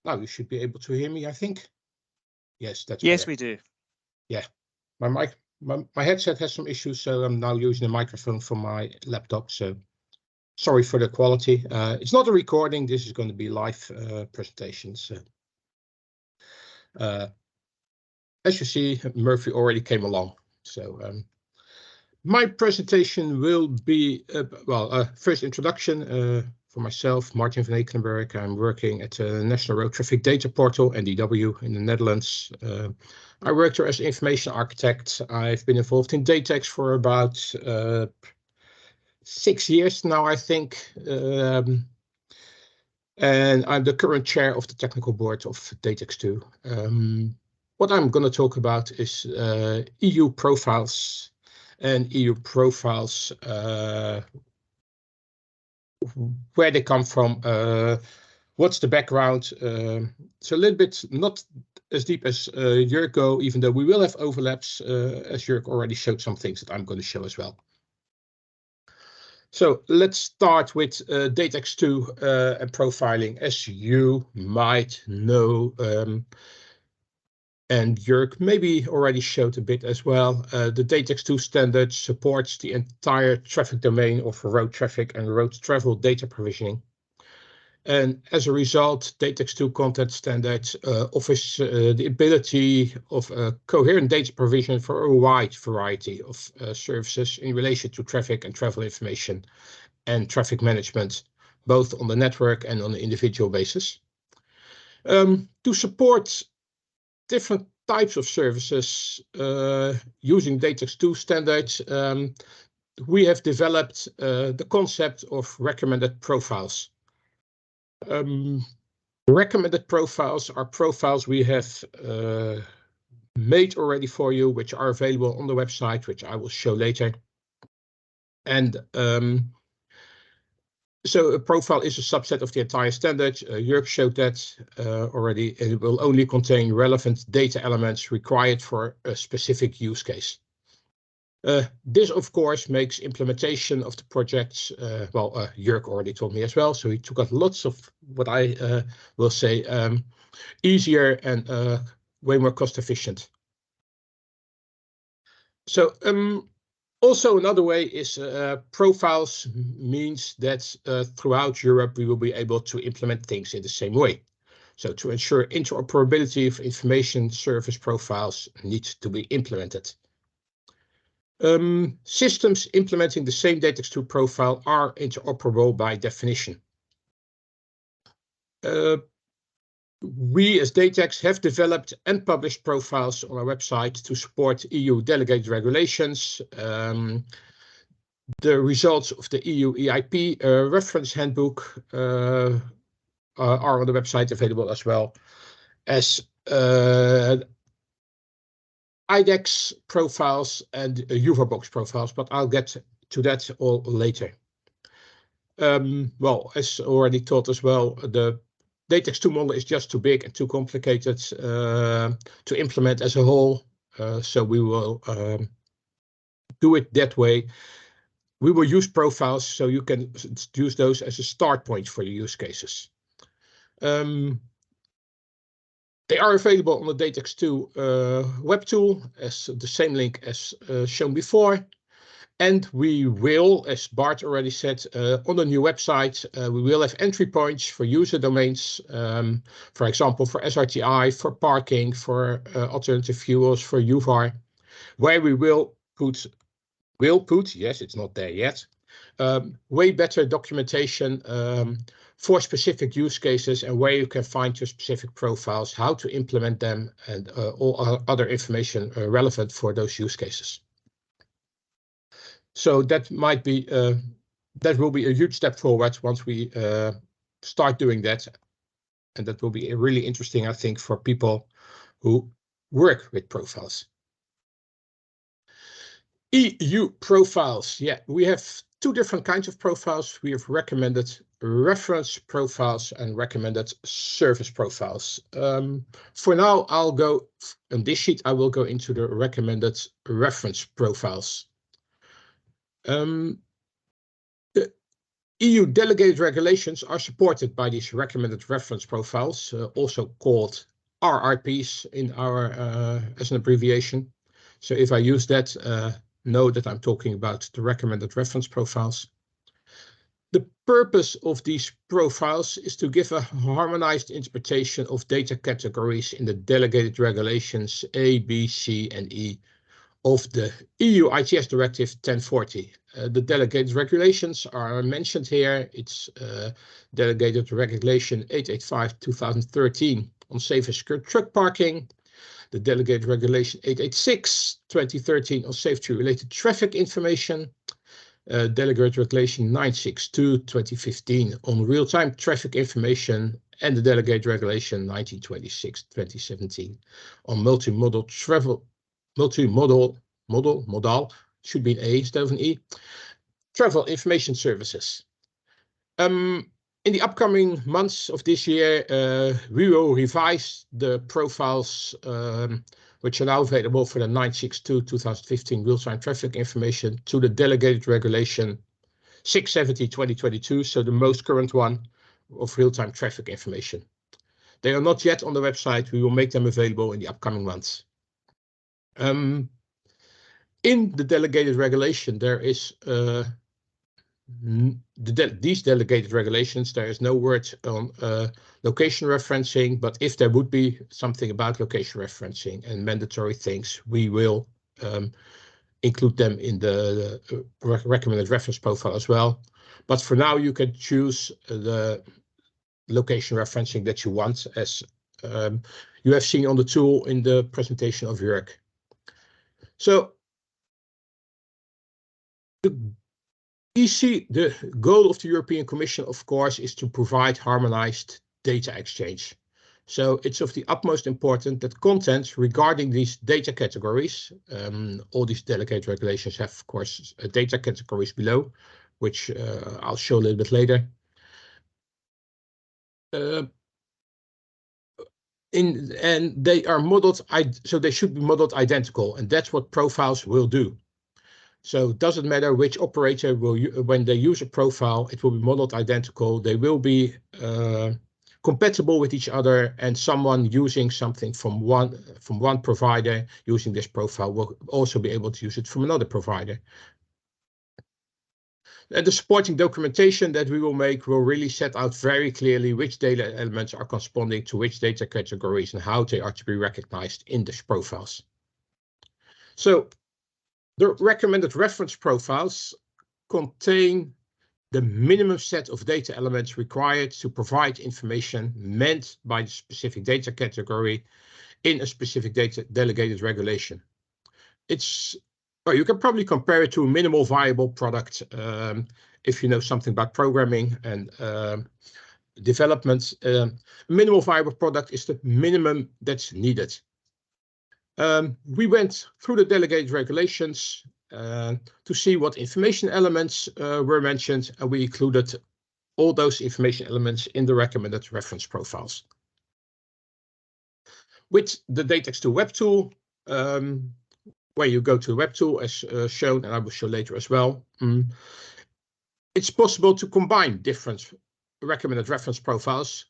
Now you should be able to hear me, I think. Yes, that's Yes, better. we do. Yeah, my headset has some issues, so I'm now using a microphone from my laptop. So sorry for the quality. It's not a recording. This is going to be live presentations. As you see, Murphy already came along. So my presentation will be, first introduction for myself, Martin van Ekelenberg. I'm working at the National Road Traffic Data Portal, NDW, in the Netherlands. I worked there as an information architect. I've been involved in DATEX for about 6 years now, I think. And I'm the current chair of the technical board of DATEX II. What I'm going to talk about is EU profiles and EU profiles, where they come from, what's the background. It's a little bit not as deep as Jörg go, even though we will have overlaps, as Jörg already showed some things that I'm going to show as well. So let's start with DATEX II and profiling. As you might know, and Jörg maybe already showed a bit as well, the DATEX II standard supports the entire traffic domain of road traffic and road travel data provisioning. And as a result, DATEX II content standard offers the ability of coherent data provision for a wide variety of services in relation to traffic and travel information and traffic management, both on the network and on an individual basis. To support different types of services using DATEX II standards, we have developed the concept of recommended profiles. Recommended profiles are profiles we have made already for you, which are available on the website, which I will show later. And so a profile is a subset of the entire standard. Jörg showed that already. It will only contain relevant data elements required for a specific use case. This, of course, makes implementation of the projects, Jörg already told me as well, so he took out lots of what I will say easier and way more cost efficient. So also another way is profiles means that throughout Europe we will be able to implement things in the same way. So to ensure interoperability of information service profiles need to be implemented. Systems implementing the same DATEX II profile are interoperable by definition. We as DATEX have developed and published profiles on our website to support EU delegated regulations. The results of the EU EIP reference handbook are on the website available, as well as IDEX profiles and UVABox profiles, but I'll get to that all later. As already taught as well, the DATEX II model is just too big and too complicated to implement as a whole, so we will do it that way. We will use profiles, so you can use those as a start point for your use cases. They are available on the DATEX II web tool as the same link as shown before. And we will, as Bart already said, on the new website, we will have entry points for user domains, for example, for SRTI, for parking, for alternative fuels, for UVAR, where we will put, yes, it's not there yet, way better documentation for specific use cases and where you can find your specific profiles, how to implement them, and all other information relevant for those use cases. So that might be, that will be a huge step forward once we start doing that. And that will be really interesting, I think, for people who work with profiles. EU profiles. Yeah, we have two different kinds of profiles. We have recommended reference profiles and recommended service profiles. For now, I'll go, on this sheet, I will go into the recommended reference profiles. EU delegated regulations are supported by these recommended reference profiles, also called RRPs in our as an abbreviation. So if I use that, know that I'm talking about the recommended reference profiles. The purpose of these profiles is to give a harmonized interpretation of data categories in the delegated regulations A, B, C, and E of the EU ITS Directive 1040. The delegated regulations are mentioned here. It's Delegated Regulation 885/2013 on safe and secure truck parking, the Delegated Regulation 886/2013 on safety-related traffic information, Delegated Regulation 962/2015 on real-time traffic information, and the Delegated Regulation 1926/2017 on multimodal should be an A instead of an E, travel information services. In the upcoming months of this year, we will revise the profiles which are now available for the 962/2015 real-time traffic information to the Delegated Regulation 670/2022, so the most current one of real-time traffic information. They are not yet on the website. We will make them available in the upcoming months. In the delegated regulation, there is these delegated regulations, there is no word on location referencing, but if there would be something about location referencing and mandatory things, we will include them in the recommended reference profile as well. But for now, you can choose the location referencing that you want, as you have seen on the tool in the presentation of Jörg. So the goal of the European Commission, of course, is to provide harmonized data exchange. So it's of the utmost importance that content regarding these data categories, all these delegated regulations have, of course, data categories below, which I'll show a little bit later. And they are modeled, so they should be modeled identical, and that's what profiles will do. So it doesn't matter which operator will, when they use a profile, it will be modeled identical. They will be compatible with each other, and someone using something from one provider using this profile will also be able to use it from another provider. And the supporting documentation that we will make will really set out very clearly which data elements are corresponding to which data categories and how they are to be recognized in these profiles. So the recommended reference profiles contain the minimum set of data elements required to provide information meant by the specific data category in a specific delegated regulation. Well, you can probably compare it to a minimal viable product if you know something about programming and development. Minimal viable product is the minimum that's needed. We went through the delegated regulations to see what information elements were mentioned, and we included all those information elements in the recommended reference profiles. With the DATEX II web tool, where you go to the web tool as shown, and I will show later as well, it's possible to combine different recommended reference profiles.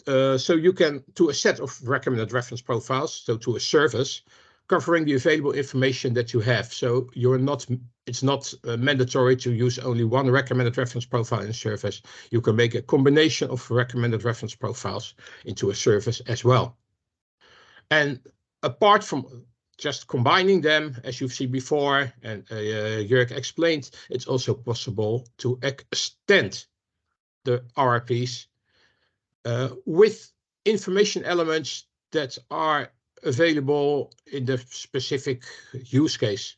So you can, to a set of recommended reference profiles, so to a service, covering the available information that you have. So it's not mandatory to use only one recommended reference profile in a service. You can make a combination of recommended reference profiles into a service as well. And apart from just combining them, as you've seen before, and Jörg explained, it's also possible to extend the RRPs with information elements that are available in the specific use case.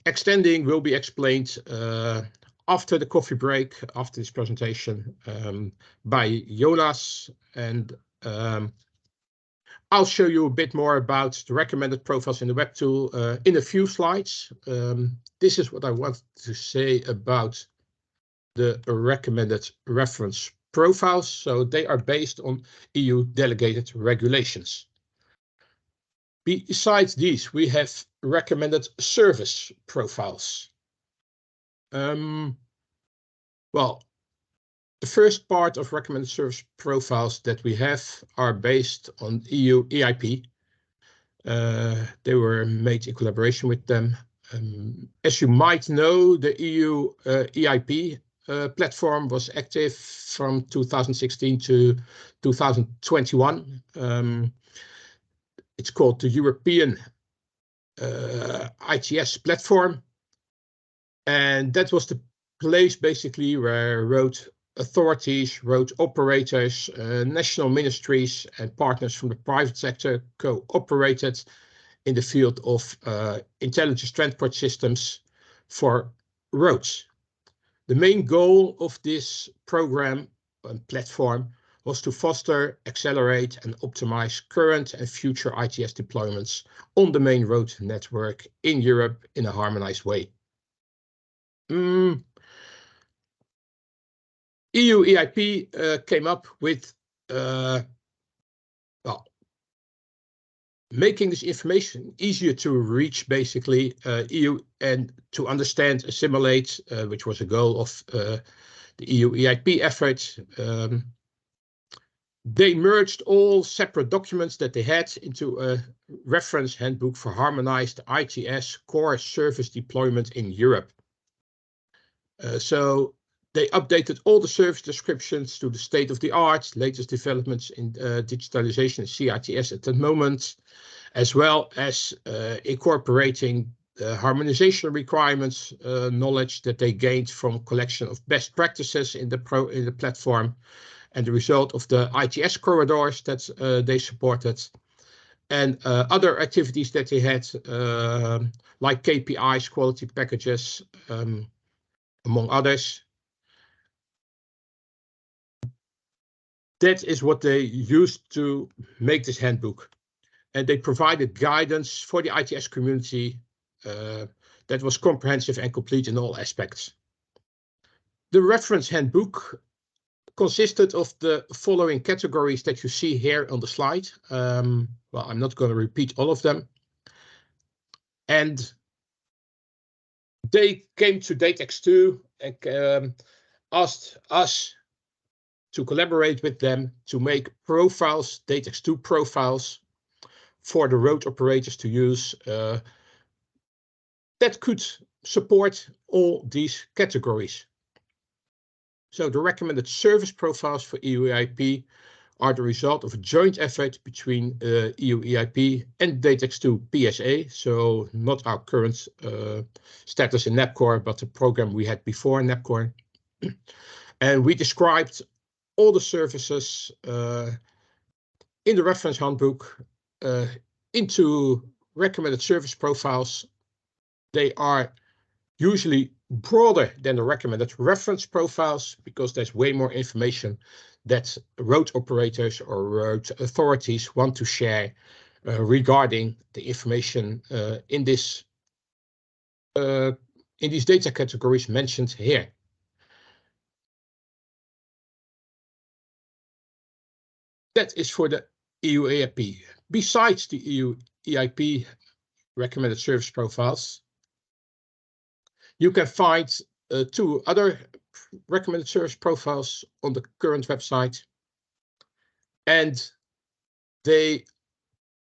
Extending will be explained after the coffee break, after this presentation, by Jonas, and I'll show you a bit more about the recommended profiles in the web tool in a few slides. This is what I want to say about the recommended reference profiles. So they are based on EU delegated regulations. Besides these, we have recommended service profiles. Well, the first part of recommended service profiles that we have are based on EU EIP. They were made in collaboration with them. As you might know, the EU EIP platform was active from 2016 to 2021. It's called the European ITS platform. And that was the place basically where road authorities, road operators, national ministries and partners from the private sector cooperated in the field of intelligent transport systems for roads. The main goal of this program and platform was to foster, accelerate and optimize current and future ITS deployments on the main road network in Europe in a harmonized way. EU EIP came up with well, making this information easier to reach, basically, EU and to understand, assimilate, which was a goal of the EU EIP effort. They merged all separate documents that they had into a reference handbook for harmonized ITS core service deployment in Europe. So they updated all the service descriptions to the state-of-the-art, latest developments in digitalization and CITS at the moment, as well as incorporating harmonization requirements, knowledge that they gained from collection of best practices in the platform, and the result of the ITS corridors that they supported, and other activities that they had, like KPIs, quality packages, among others. That is what they used to make this handbook. And they provided guidance for the ITS community that was comprehensive and complete in all aspects. The reference handbook consisted of the following categories that you see here on the slide. Well, I'm not going to repeat all of them. And they came to DATEX II and asked us to collaborate with them to make profiles, DATEX II profiles, for the road operators to use that could support all these categories. So the recommended service profiles for EU EIP are the result of a joint effort between EU EIP and DATEX II PSA. So not our current status in NAPCOR, but the program we had before NAPCOR. And we described all the services in the reference handbook into recommended service profiles. They are usually broader than the recommended reference profiles because there's way more information that road operators or road authorities want to share regarding the information in these data categories mentioned here. That is for the EU EIP. Besides the EU EIP recommended service profiles, you can find 2 other recommended service profiles on the current website, and they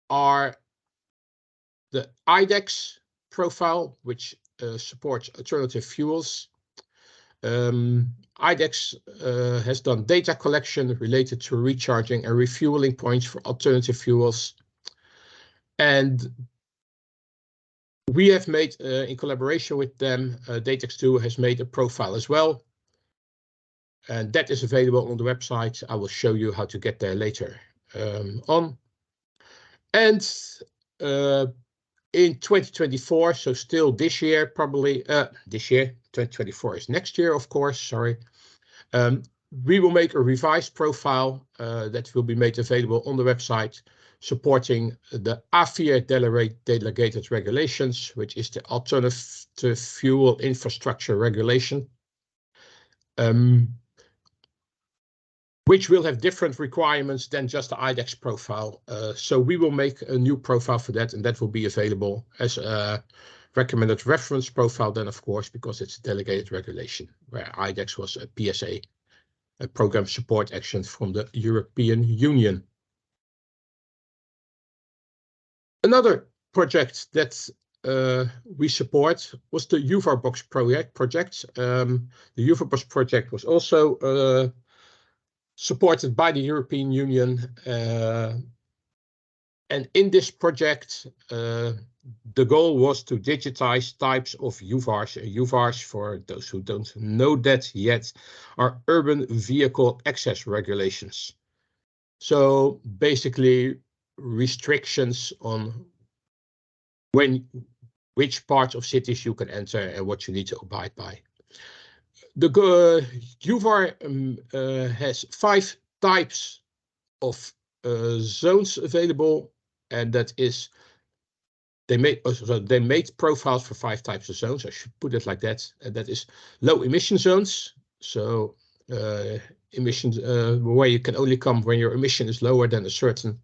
are the IDEX profile, which supports alternative fuels. IDEX has done data collection related to recharging and refueling points for alternative fuels. And we have made, in collaboration with them, DATEX II has made a profile as well. And that is available on the website. I will show you how to get there later on. And in 2024, so still this year, probably this year, 2024 is next year, of course, sorry. We will make a revised profile that will be made available on the website, supporting the A4 delegated regulations, which is the alternative fuel infrastructure regulation, which will have different requirements than just the IDEX profile. So we will make a new profile for that, and that will be available as recommended reference profile then, of course, because it's a delegated regulation, where IDEX was a PSA, a program support action from the European Union. Another project that we support was the UVARBox project. The UVARBox project was also supported by the European Union. And in this project, the goal was to digitize types of UVARs. UVARs, for those who don't know that yet, are urban vehicle access regulations. So basically restrictions on which parts of cities you can enter and what you need to abide by. The UVAR has 5 types of zones available, and that is they made profiles for 5 types of zones. I should put it like that. And that is low emission zones. So emissions where you can only come when your emission is lower than a certain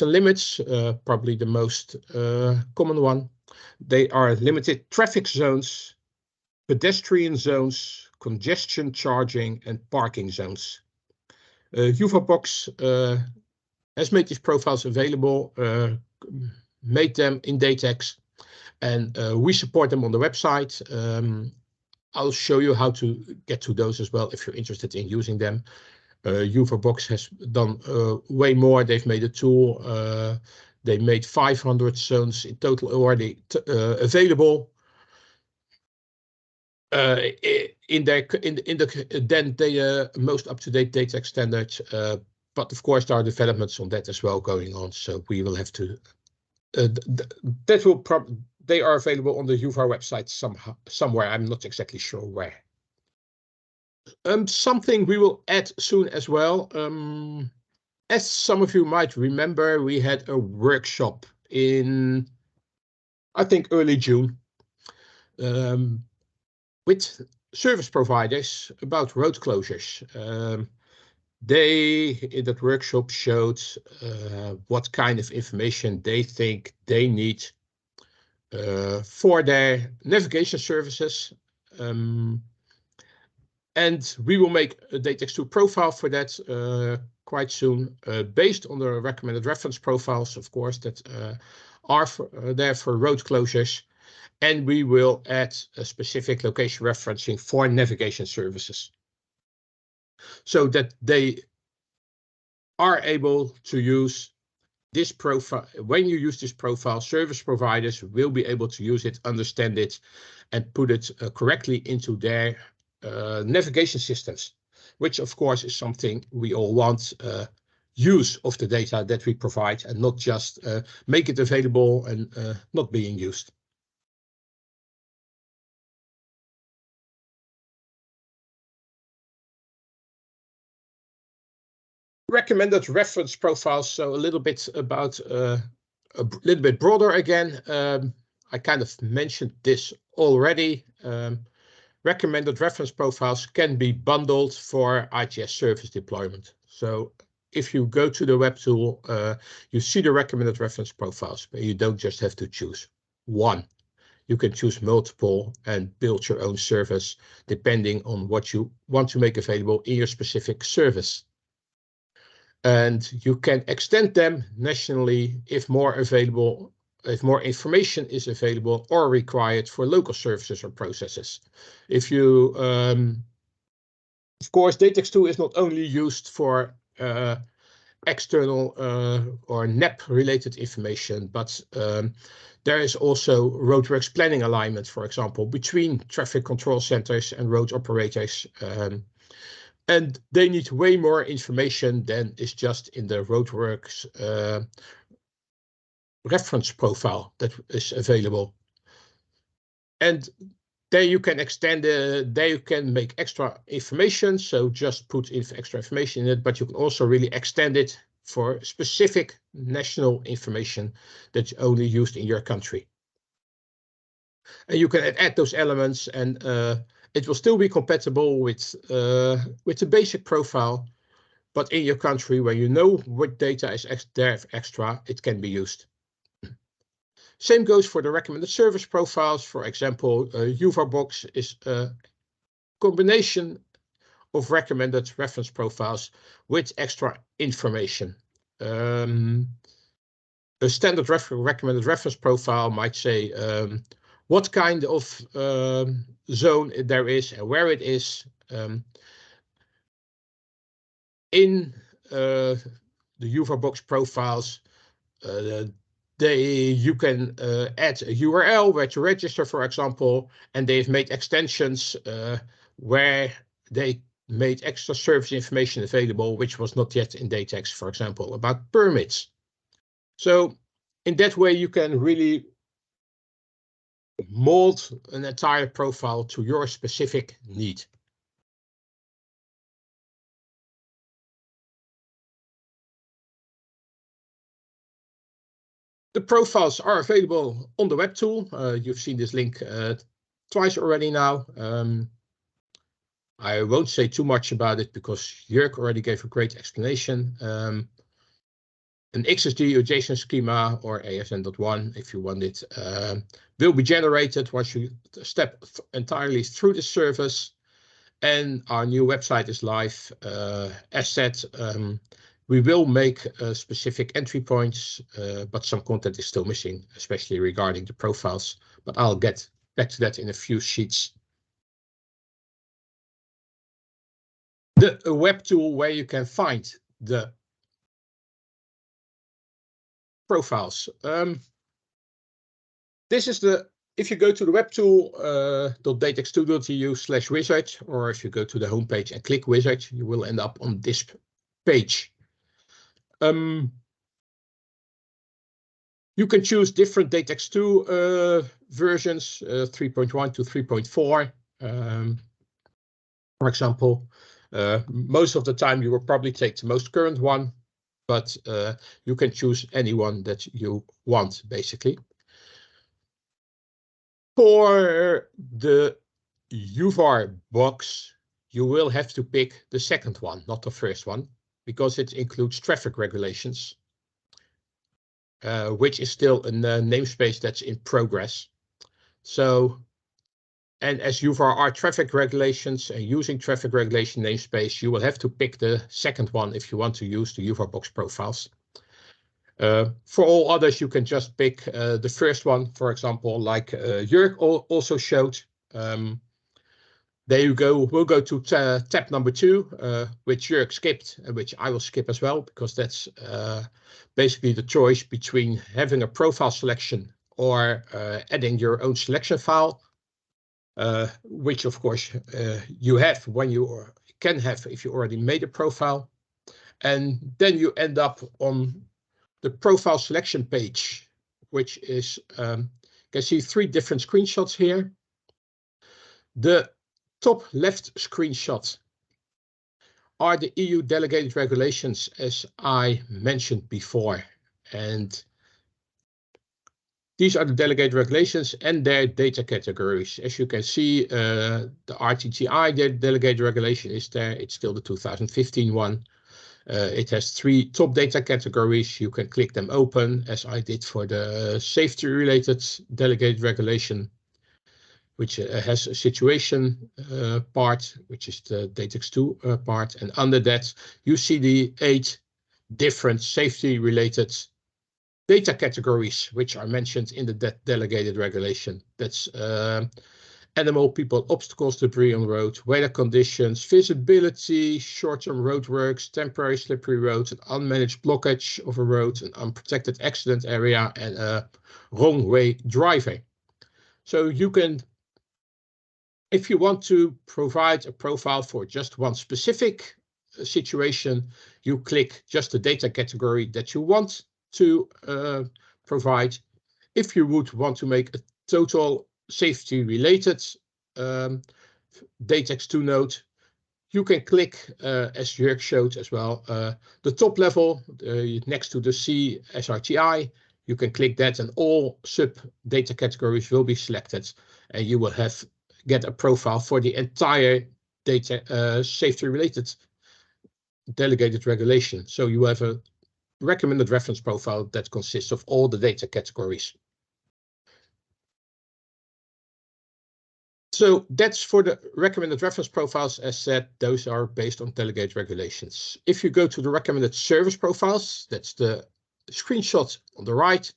limits, probably the most common one. They are limited traffic zones, pedestrian zones, congestion charging, and parking zones. UVARBox has made these profiles available, made them in DATEX, and we support them on the website. I'll show you how to get to those as well if you're interested in using them. UVARBox has done way more. They've made a tool. They made 500 zones in total already available. In the most up-to-date DATEX standard, but of course there are developments on that as well going on. So we will have to. They are available on the UVAR website somewhere. I'm not exactly sure where. Something we will add soon as well. As some of you might remember, we had a workshop in, I think, early June, with service providers about road closures. They, in that workshop, showed what kind of information they think they need for their navigation services. And we will make a DATEX II profile for that quite soon, based on the recommended reference profiles, of course, that are there for road closures. And we will add a specific location referencing for navigation services, so that they are able to use this profile. When you use this profile, service providers will be able to use it, understand it, and put it correctly into their navigation systems, which of course is something we all want. Use of the data that we provide, and not just make it available and not being used. Recommended reference profiles, so a little bit about a little bit broader again. I kind of mentioned this already. Recommended reference profiles can be bundled for ITS service deployment. So if you go to the web tool, you see the recommended reference profiles, but you don't just have to choose one. You can choose multiple and build your own service depending on what you want to make available in your specific service. And you can extend them nationally if more information is available or required for local services or processes. If you, of course, DATEX II is not only used for external or NEP related information, but there is also roadworks planning alignment, for example, between traffic control centers and road operators. And they need way more information than is just in the roadworks reference profile that is available. And there you can extend, there you can make extra information. So just put extra information in it, but you can also really extend it for specific national information that's only used in your country. And you can add those elements, and it will still be compatible with the basic profile, but in your country where you know what data is there extra, it can be used. Same goes for the recommended service profiles. For example, UVAR box is a combination of recommended reference profiles with extra information. A standard recommended reference profile might say what kind of zone there is and where it is. In the UVAR box profiles, you can add a URL where to register, for example, and they've made extensions where they made extra service information available, which was not yet in DATEX, for example, about permits. So in that way, you can really mold an entire profile to your specific need. The profiles are available on the web tool. You've seen this link twice already now. I won't say too much about it because Jörg already gave a great explanation. An XSD adjacent schema or ASN.1, if you want it, will be generated once you step entirely through the service. And our new website is live. As said, we will make specific entry points, but some content is still missing, especially regarding the profiles. But I'll get back to that in a few sheets. The web tool where you can find the profiles. This is if you go to the web tool, datex2.eu/wizard, or if you go to the homepage and click wizard, you will end up on this page. You can choose different DATEX2 versions, 3.1 to 3.4, for example. Most of the time you will probably take the most current one, but you can choose any one that you want, basically. For the UVAR box, you will have to pick the second one, not the first one, because it includes traffic regulations, which is still a namespace that's in progress. So, and as UVAR are traffic regulations and using traffic regulation namespace, you will have to pick the second one if you want to use the UVAR box profiles. For all others, you can just pick the first one, for example, like Jörg also showed. There you go. We'll go to tab number 2, which Jörg skipped, and which I will skip as well, because that's basically the choice between having a profile selection or adding your own selection file, which of course you have when you can have if you already made a profile. And then you end up on the profile selection page, which is, you can see 3 different screenshots here. The top left screenshot are the EU delegated regulations, as I mentioned before. And these are the delegated regulations and their data categories. As you can see, the RTTI delegated regulation is there. It's still the 2015 one. It has 3 top data categories. You can click them open, as I did for the safety-related delegated regulation, which has a situation part, which is the DATEX2 part. And under that, you see the 8 different safety-related data categories, which are mentioned in the delegated regulation. That's animal, people, obstacles, debris on the road, weather conditions, visibility, short-term roadworks, temporary slippery roads, an unmanaged blockage of a road, an unprotected accident area, and a wrong way driving. So you can, if you want to provide a profile for just one specific situation, you click just the data category that you want to provide. If you would want to make a total safety related DATEX2 node, you can click, as Jörg showed as well, the top level next to the CSRTI. You can click that and all sub data categories will be selected, and you will get a profile for the entire data safety related delegated regulation. So you have a recommended reference profile that consists of all the data categories. So that's for the recommended reference profiles. As said, those are based on delegate regulations. If you go to the recommended service profiles, that's the screenshot on the right,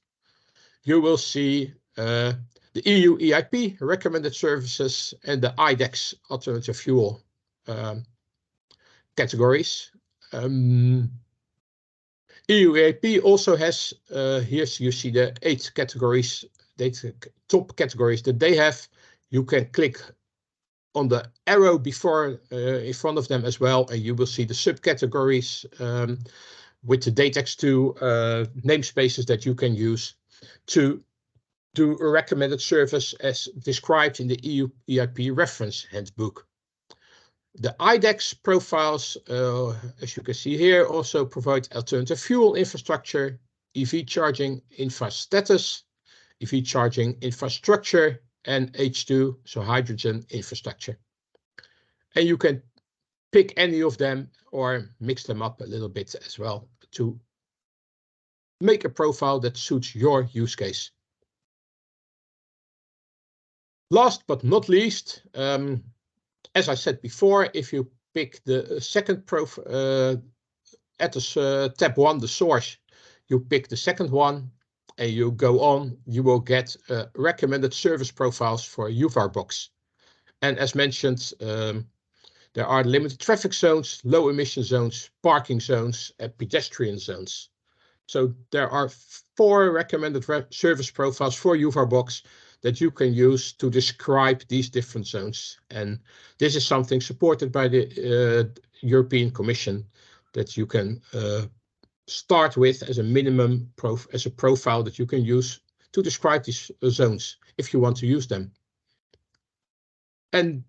you will see the EU EIP recommended services and the IDEX alternative fuel categories. EU EIP also has, here you see the 8 categories, top categories that they have. You can click on the arrow before in front of them as well, and you will see the subcategories with the DATEX II namespaces that you can use to do a recommended service as described in the EU EIP reference handbook. The IDEX profiles, as you can see here, also provide alternative fuel infrastructure, EV charging infra status, EV charging infrastructure, and H2, so hydrogen infrastructure. And you can pick any of them or mix them up a little bit as well to make a profile that suits your use case. Last but not least, as I said before, if you pick the second at the tab 1, the source, you pick the second one and you go on, you will get recommended service profiles for UVAR box. And as mentioned, there are limited traffic zones, low emission zones, parking zones, and pedestrian zones. So there are 4 recommended service profiles for UVAR box that you can use to describe these different zones. And this is something supported by the European Commission that you can start with as a minimum profile that you can use to describe these zones if you want to use them. And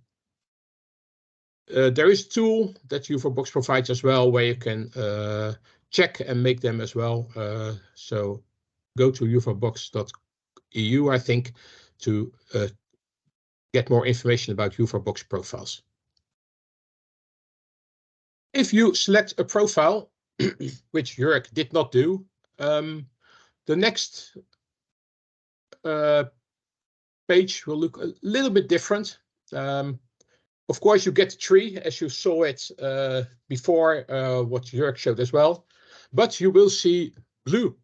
there is a tool that UVAR box provides as well where you can check and make them as well. So go to uvarbox.eu, I think, to get more information about UVAR box profiles. If you select a profile, which Jurk did not do, the next page will look a little bit different. Of course, you get the tree as you saw it before, what Jurk showed as well, but you will see blue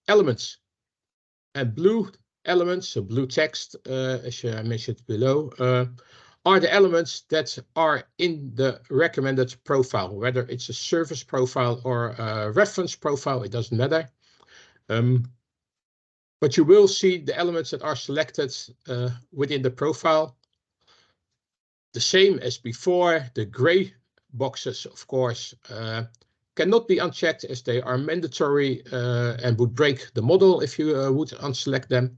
elements. And blue elements, so blue text, as I mentioned below, are the elements that are in the recommended profile, whether it's a service profile or a reference profile, it doesn't matter. But you will see the elements that are selected within the profile. The same as before, the gray boxes, of course, cannot be unchecked as they are mandatory and would break the model if you would unselect them.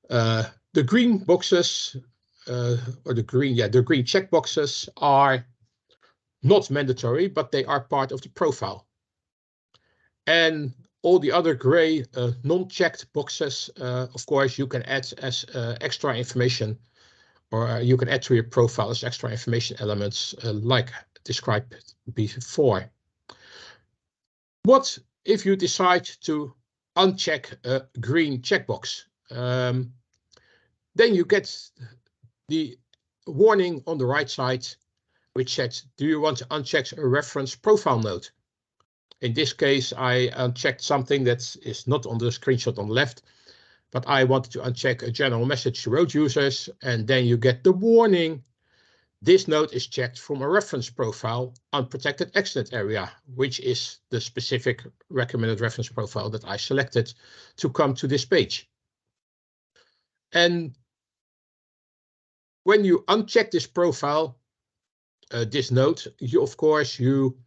The green boxes, or the green check boxes are not mandatory, but they are part of the profile. And all the other gray non-checked boxes, of course, you can add as extra information, or you can add to your profile as extra information elements like described before. What if you decide to uncheck a green checkbox? Then you get the warning on the right side, which says, do you want to uncheck a reference profile node? In this case, I unchecked something that is not on the screenshot on the left, but I wanted to uncheck a general message to road users, and then you get the warning. This node is checked from a reference profile, unprotected accident area, which is the specific recommended reference profile that I selected to come to this page. And when you uncheck this profile, this node, of course, you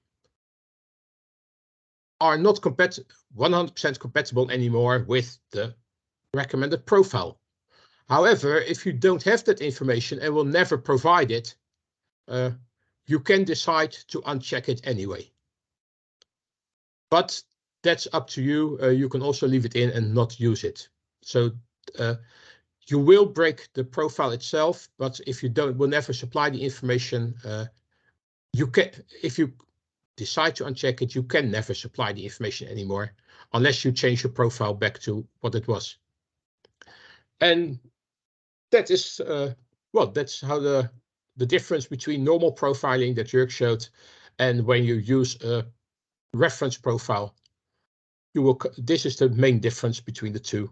are not 100% compatible anymore with the recommended profile. However, if you don't have that information and will never provide it, you can decide to uncheck it anyway. But that's up to you. You can also leave it in and not use it. So you will break the profile itself, but if you will never supply the information, if you decide to uncheck it, you can never supply the information anymore unless you change your profile back to what it was. And that is, well, that's how the difference between normal profiling that Jörg showed and when you use a reference profile, this is the main difference between the two.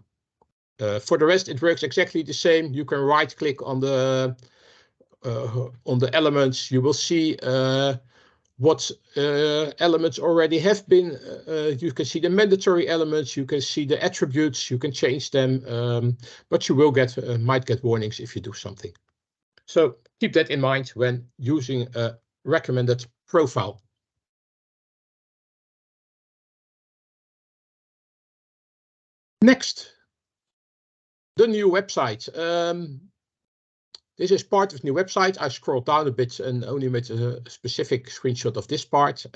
For the rest, it works exactly the same. You can right click on the elements. You will see what elements already have been. You can see the mandatory elements. You can see the attributes. You can change them, but you will might get warnings if you do something. So keep that in mind when using a recommended profile. Next, the new website. This is part of the new website. I scrolled down a bit and only made a specific screenshot of this part.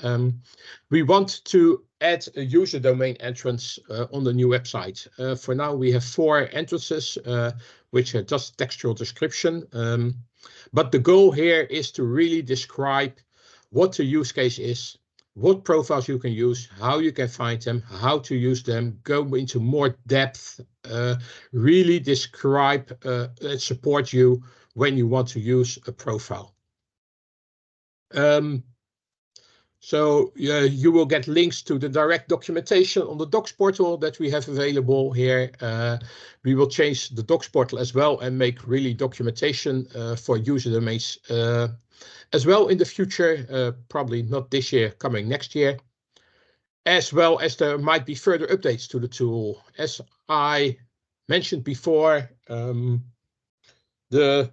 We want to add a user domain entrance on the new website. For now, we have 4 entrances, which are just textual description. But the goal here is to really describe what the use case is, what profiles you can use, how you can find them, how to use them, go into more depth, really describe and support you when you want to use a profile. So you will get links to the direct documentation on the docs portal that we have available here. We will change the docs portal as well and make really documentation for user domains as well in the future, probably not this year, coming next year. As well as there might be further updates to the tool. As I mentioned before, the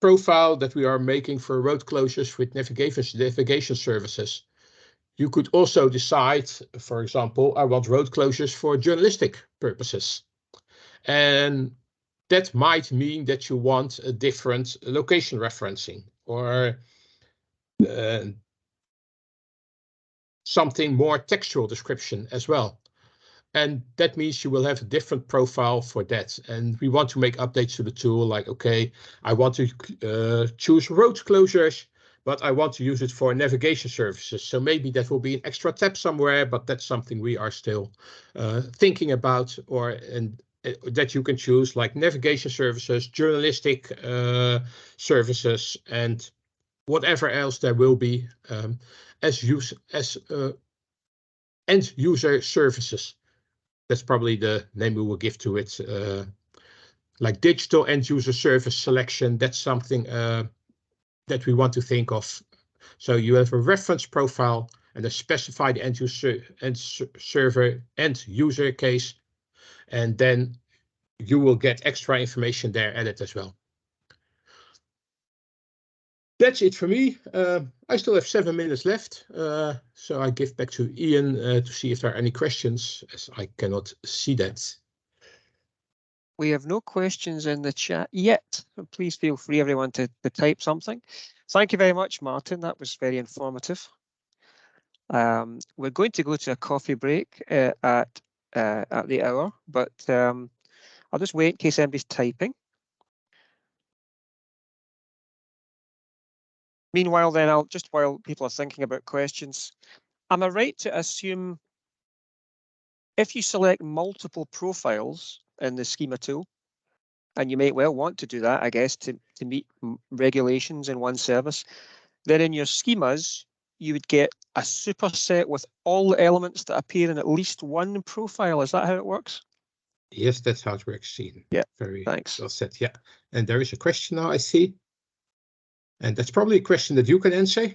profile that we are making for road closures with navigation services. You could also decide, for example, I want road closures for journalistic purposes. And that might mean that you want a different location referencing or something more textual description as well. And that means you will have a different profile for that. And we want to make updates to the tool like, okay, I want to choose road closures, but I want to use it for navigation services. So maybe that will be an extra tab somewhere, but that's something we are still thinking about, that you can choose like navigation services, journalistic services, and whatever else there will be as end user services. That's probably the name we will give to it. Like digital end user service selection, that's something that we want to think of. So you have a reference profile and a specified end user case, and then you will get extra information there added as well. That's it for me. I still have 7 minutes left, so I give back to Ian to see if there are any questions, as I cannot see that. We have no questions in the chat yet. Please feel free, everyone, to type something. Thank you very much, Martin. That was very informative. We're going to go to a coffee break at the hour, but I'll just wait in case anybody's typing. Meanwhile, then, while people are thinking about questions, am I right to assume if you select multiple profiles in the schema tool, and you may well want to do that, I guess, to meet regulations in one service, then in your schemas, you would get a superset with all the elements that appear in at least one profile. Is that how it works? Yes, that's how it works, Ian. Yeah, very thanks. well said. Yeah, and there is a question now, I see. And that's probably a question that you can answer.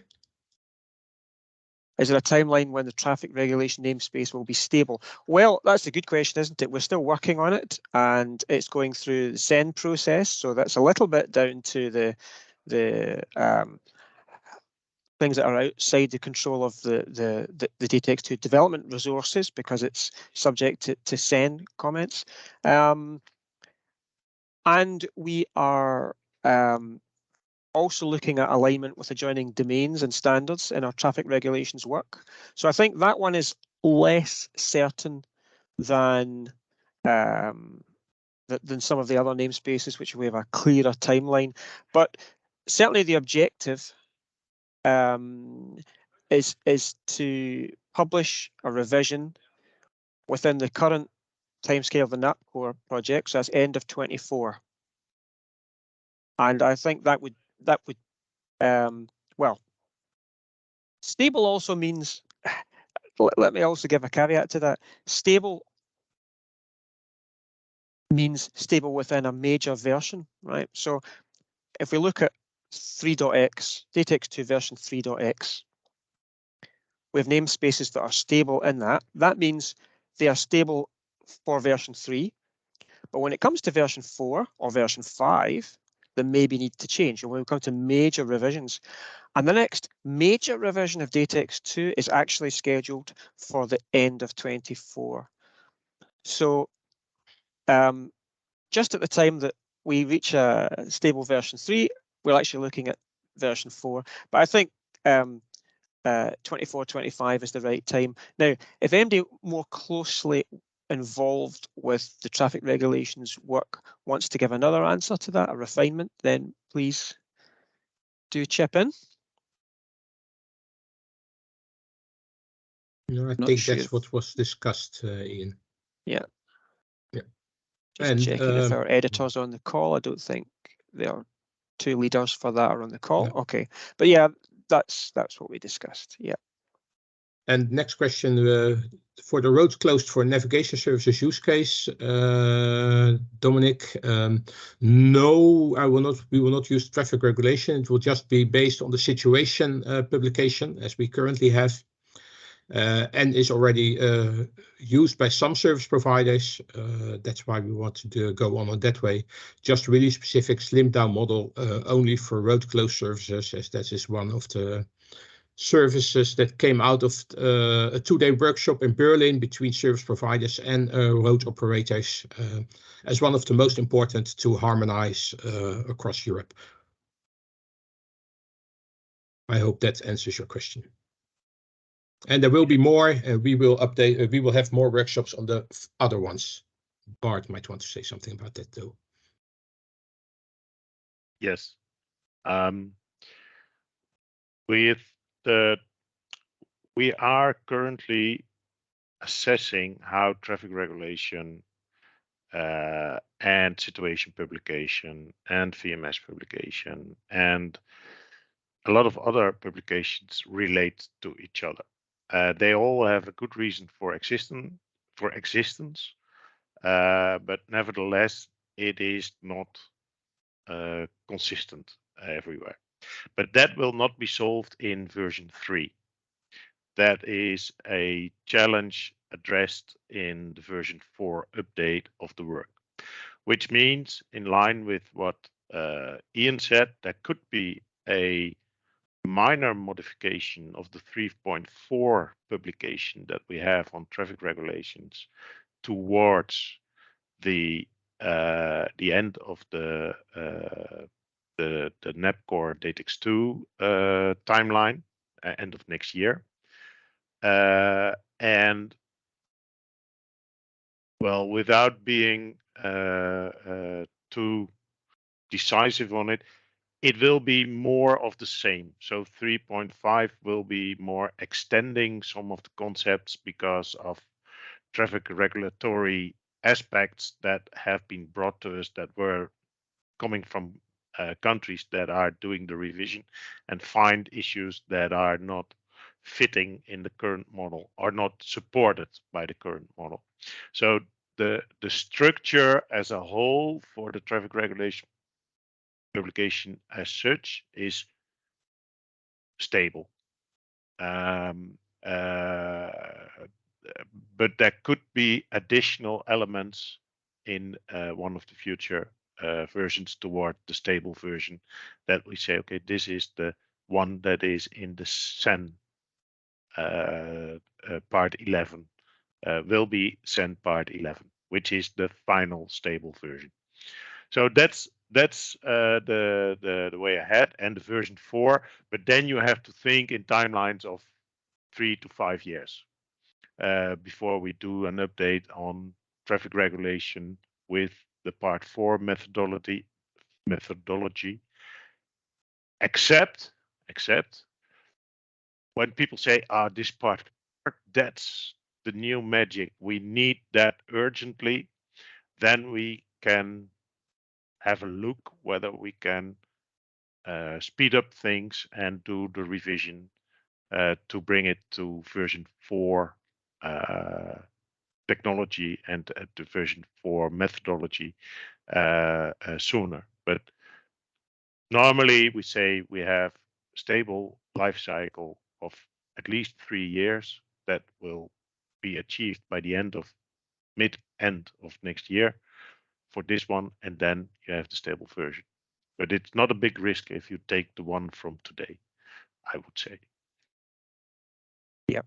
Is there a timeline when the traffic regulation namespace will be stable? Well, that's a good question, isn't it? We're still working on it, and it's going through the send process. So that's a little bit down to the things that are outside the control of the DATEX II development resources, because it's subject to send comments. And we are also looking at alignment with adjoining domains and standards in our traffic regulations work. So I think that one is less certain than some of the other namespaces, which we have a clearer timeline. But certainly the objective is to publish a revision within the current timescale of the NAPCore project, so that's end of 24. And I think that would well, stable also means, let me also give a caveat to that. Stable means stable within a major version, right? So if we look at 3.x, DATEX II version 3.x, we have namespaces that are stable in that. That means they are stable for version 3. But when it comes to version 4 or version 5, they maybe need to change. And when we come to major revisions, and the next major revision of DATEX II is actually scheduled for the end of 24. So just at the time that we reach a stable version 3, we're actually looking at version 4. But I think 24, 25 is the right time. Now, if anybody more closely involved with the traffic regulations work wants to give another answer to that, a refinement, then please do chip in. No, I think that's what was discussed, Ian. Yeah. Yeah. Just checking if our editor's on the call. I don't think there are two leaders for that are on the call. Yeah. Okay. But yeah, that's what we discussed. Yeah. And next question, for the roads closed for navigation services use case, Dominic, no, we will not use traffic regulation. It will just be based on the situation publication as we currently have, and is already used by some service providers. That's why we want to go on that way. Just really specific slimmed down model only for road closed services, as that is one of the services that came out of a 2-day workshop in Berlin between service providers and road operators as one of the most important to harmonize across Europe. I hope that answers your question. And there will be more, we will update, we will have more workshops on the other ones. Bart might want to say something about that though. Yes. We are currently assessing how traffic regulation and situation publication and VMS publication and a lot of other publications relate to each other. They all have a good reason for existence, but nevertheless, it is not consistent everywhere. But that will not be solved in version 3. That is a challenge addressed in the version 4 update of the work, which means, in line with what Ian said, there could be a minor modification of the 3.4 publication that we have on traffic regulations towards the end of the NAPCOR DATEX II timeline, end of next year. And well, without being too decisive on it, it will be more of the same. So 3.5 will be more extending some of the concepts because of traffic regulatory aspects that have been brought to us that were coming from countries that are doing the revision and find issues that are not fitting in the current model, are not supported by the current model. So the structure as a whole for the traffic regulation publication as such is stable. But there could be additional elements in one of the future versions toward the stable version that we say, okay, this is the one that is in the CEN part 11, will be CEN part 11, which is the final stable version. So that's the way ahead, and the version 4. But then you have to think in timelines of 3 to 5 years before we do an update on traffic regulation with the part 4 methodology. Except when people say, this part, that's the new magic, we need that urgently, then we can have a look whether we can speed up things and do the revision to bring it to version 4 technology and to version 4 methodology sooner. But normally we say we have stable life cycle of at least 3 years that will be achieved by the end of mid-end of next year for this one, and then you have the stable version. But it's not a big risk if you take the one from today, I would say. Yeah,